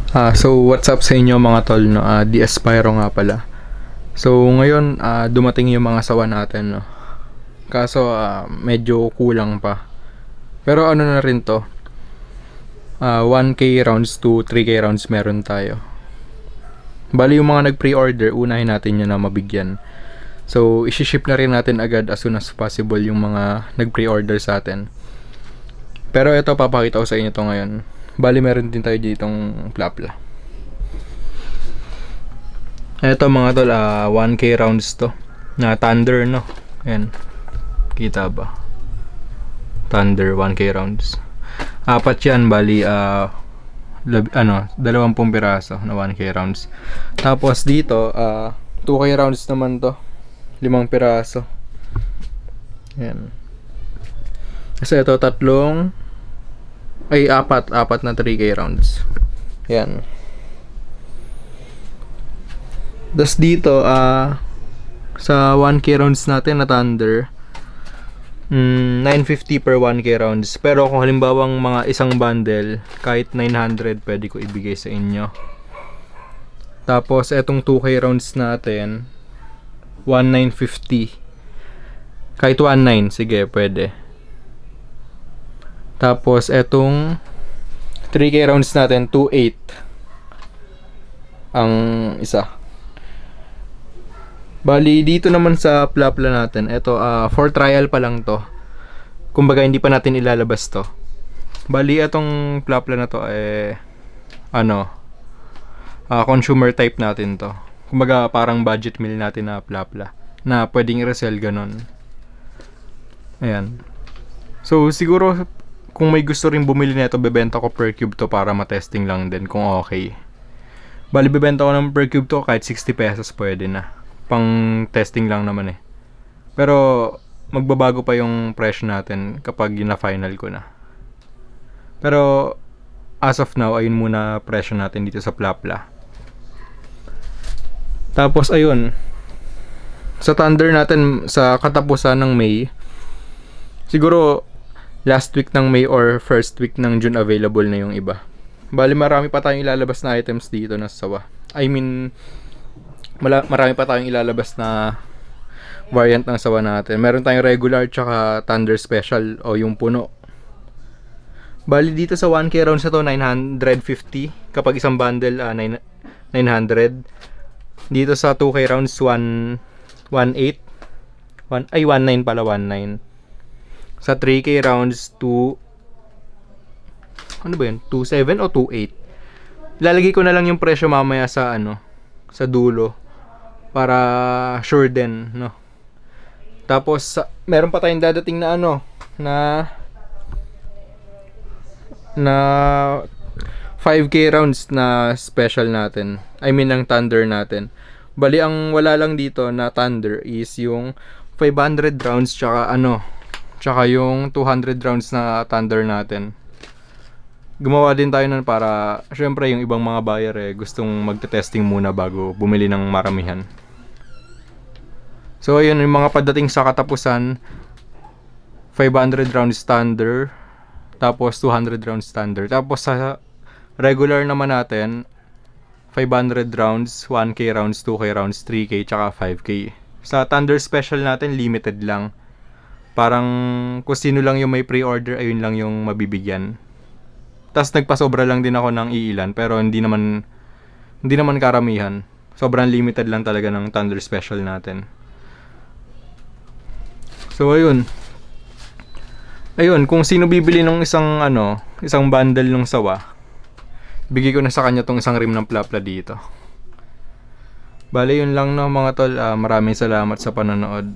So what's up sa inyo mga tol, no? DS Pyro nga pala. So ngayon dumating yung mga sawa natin, no. Kaso medyo kulang pa. Pero ano na rin to. 1k rounds to 3k rounds meron tayo. Bali yung mga nag-pre-order, unahin natin yun na mabigyan. So isi-ship na rin natin agad as soon as possible yung mga nag-pre-order sa atin. Pero ito papakita ko sa inyo to ngayon. Bali meron din tayo ditong plapla. Ito mga tol, 1k rounds to na Thunder, no. Ayan, kita ba? Thunder 1k rounds. Apat yan, bali 20 piraso na 1k rounds. Tapos dito 2k rounds naman to, 5 piraso. Ayan. Kasi ito apat na 3k rounds. Yan. Das dito sa 1k rounds natin na Thunder, 950 per 1k rounds. Pero kung halimbawang mga isang bundle, kahit 900 pwede ko ibigay sa inyo. Tapos etong 2k rounds natin 1950. Kahit 19, sige, pwede. Tapos etong 3k rounds natin 28 ang isa. Bali dito naman sa plapla natin, ito for trial pa lang to. Kumbaga hindi pa natin ilalabas to. Bali itong plapla na to consumer type natin to. Kumbaga parang budget meal natin na plapla na pwedeng i-resell ganon. Ayan. So siguro kung may gusto rin bumili nito, bebenta ko per cube to para matesting lang din kung okay. Bali bebenta ko ng per cube to kahit 60 pesos pwede na. Pang testing lang naman eh. Pero magbabago pa yung presyo natin kapag na-final ko na. Pero as of now, ayun muna presyo natin dito sa Plapla. Tapos ayun, sa Thunder natin sa katapusan ng May, siguro last week ng May or first week ng June available na yung iba. Bali marami pa tayong ilalabas na items dito na sawa. I mean, marami pa tayong ilalabas na variant ng sawa natin. Meron tayong regular tsaka Thunder special o yung puno. Bali dito sa 1k rounds na to 950 kapag isang bundle 900. Dito sa 2k rounds 118 19 pala, 19. Sa 3k rounds ano ba yun? 27 o 28. Lalagay ko na lang yung presyo mamaya sa sa dulo para sure din, no. Tapos meron pa tayong dadating na na 5k rounds na special natin. I mean ang Thunder natin. Bali ang wala lang dito na Thunder is yung 500 rounds tsaka yung 200 rounds na Thunder natin. Gumawa din tayo nun para syempre yung ibang mga buyer gustong magte-testing muna bago bumili ng maramihan. So ayun yung mga padating sa katapusan, 500 rounds Thunder, tapos 200 rounds Thunder. Tapos sa regular naman natin, 500 rounds, 1k rounds, 2k rounds, 3k, tsaka 5k. Sa Thunder special natin, limited lang. Parang kung sino lang yung may pre-order, ayun lang yung mabibigyan. Tas nagpasobra lang din ako ng iilan, pero hindi naman karamihan. Sobrang limited lang talaga ng Thunder special natin. So ayun, kung sino bibili ng isang bundle ng sawa, bigay ko na sa kanya tong isang rim ng Plapla dito. Bale yun lang, no mga tol. Maraming salamat sa panonood.